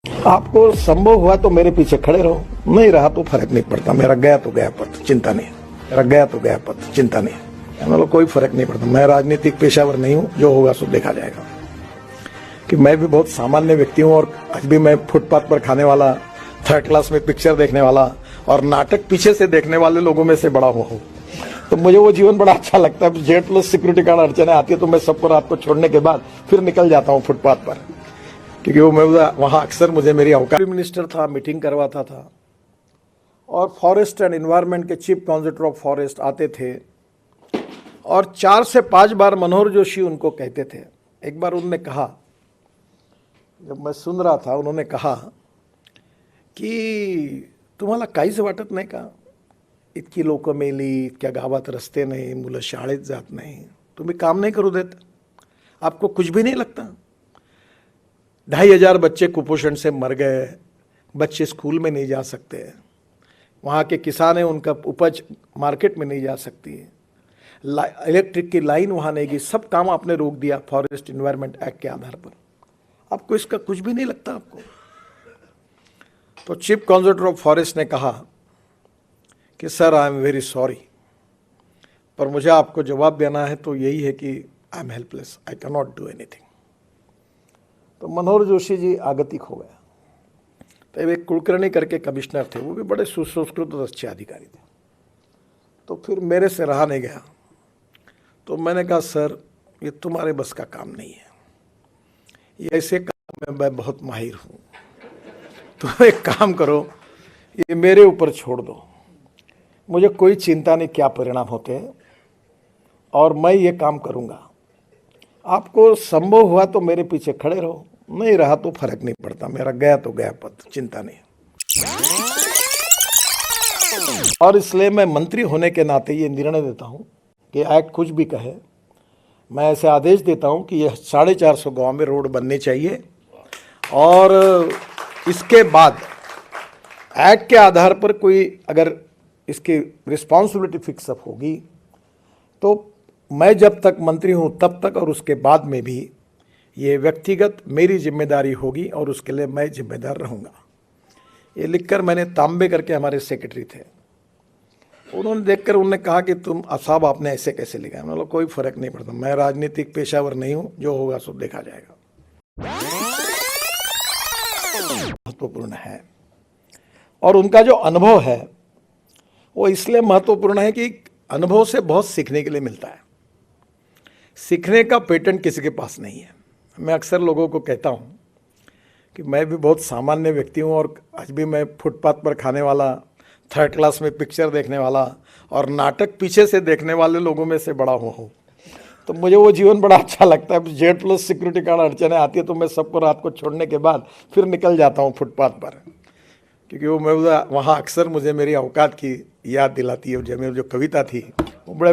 आपको संभव हुआ तो मेरे पीछे खड़े रहो, नहीं रहा तो फर्क नहीं पड़ता। मेरा गया तो गया पथ, चिंता नहीं। मेरा गया तो गया पथ, चिंता नहीं। मतलब कोई फर्क नहीं पड़ता। मैं राजनीतिक पेशावर नहीं हूं, जो होगा सो देखा जाएगा। कि मैं भी बहुत सामान्य व्यक्ति हूं और आज भी मैं फुटपाथ पर खाने वाला, थर्ड क्लास में पिक्चर देखने वाला और नाटक पीछे से देखने वाले लोगों में से बड़ा हुआ हूं। तो मुझे वो जीवन बड़ा अच्छा लगता है। जेड प्लस सिक्योरिटी गार्ड अड़चने आती है तो मैं सबको रात को छोड़ने के बाद फिर निकल जाता हूं फुटपाथ पर, क्योंकि वो मैं वहां अक्सर मुझे मेरी औकात। मिनिस्टर था, मीटिंग करवाता था और फॉरेस्ट एंड एनवायरनमेंट के चीफ कॉन्जर्वेटर ऑफ फॉरेस्ट आते थे और 4 से 5 बार मनोहर जोशी उनको कहते थे। एक बार उन्होंने कहा, जब मैं सुन रहा था, उन्होंने कहा की तुम्हाला काहीच वाटत नाही का? इतकी लोक मेली, इतक्या गावात रस्ते नाही, मुलं शाळेत जात नाही, तुम्ही काम नहीं करू देत? आपको कुछ भी नहीं लगता? 2,500 बच्चे कुपोषण से मर गए, बच्चे स्कूल में नहीं जा सकते, वहाँ के किसान हैं, उनका उपज मार्केट में नहीं जा सकती है, इलेक्ट्रिक की लाइन वहाँ नहीं गई, सब काम आपने रोक दिया फॉरेस्ट एनवायरनमेंट एक्ट के आधार पर। आपको इसका कुछ भी नहीं लगता आपको? तो चीफ कॉन्जर्वेटर ऑफ फॉरेस्ट ने कहा कि sir I am very sorry, पर मुझे आपको जवाब देना है तो यही है कि I am helpless, I can not do anything. तो मनोहर जोशी जी आगतिक हो गया। तो एक कुलकर्णी करके कमिश्नर थे, वो भी बड़े सुसंस्कृत और अच्छे अधिकारी थे। तो फिर मेरे से रहा नहीं गया, तो मैंने कहा सर ये तुम्हारे बस का काम नहीं है, ये ऐसे काम में मैं बहुत माहिर हूँ, तो एक काम करो, ये मेरे ऊपर छोड़ दो, मुझे कोई चिंता नहीं क्या परिणाम होते हैं और मैं ये काम करूँगा। आपको संभव हुआ तो मेरे पीछे खड़े रहो, नहीं रहा तो फर्क नहीं पड़ता। मेरा गया तो गया पथ, चिंता नहीं। और इसलिए मैं मंत्री होने के नाते ये निर्णय देता हूँ कि एक्ट कुछ भी कहे, मैं ऐसे आदेश देता हूँ कि यह 450 गांव में रोड बनने चाहिए और इसके बाद एक्ट के आधार पर कोई अगर इसकी रिस्पॉन्सिबिलिटी फिक्सअप होगी तो मैं जब तक मंत्री हूँ तब तक और उसके बाद में भी ये व्यक्तिगत मेरी जिम्मेदारी होगी और उसके लिए मैं जिम्मेदार रहूँगा। ये लिखकर मैंने तांबे करके, हमारे सेक्रेटरी थे, उन्होंने देखकर उन्होंने कहा कि तुम साहब आपने ऐसे कैसे लिखा? मतलब कोई फर्क नहीं पड़ता। मैं राजनीतिक पेशावर नहीं हूँ, जो होगा सो देखा जाएगा। महत्वपूर्ण है और उनका जो अनुभव है वो इसलिए महत्वपूर्ण है कि अनुभव से बहुत सीखने के लिए मिलता है। सीखने का पेटेंट किसी के पास नहीं है। मैं अक्सर लोगों को कहता हूँ कि मैं भी बहुत सामान्य व्यक्ति हूँ और आज भी मैं फुटपाथ पर खाने वाला, थर्ड क्लास में पिक्चर देखने वाला और नाटक पीछे से देखने वाले लोगों में से बड़ा हुआ हूँ। तो मुझे वो जीवन बड़ा अच्छा लगता है। जेड प्लस सिक्योरिटी गार्ड अड़चने आती है तो मैं सबको रात को छोड़ने के बाद फिर निकल जाता हूँ फुटपाथ पर, क्योंकि वो मैं वहाँ अक्सर मुझे मेरी औकात की याद दिलाती है। जो मेरी जो कविता थी वो बड़े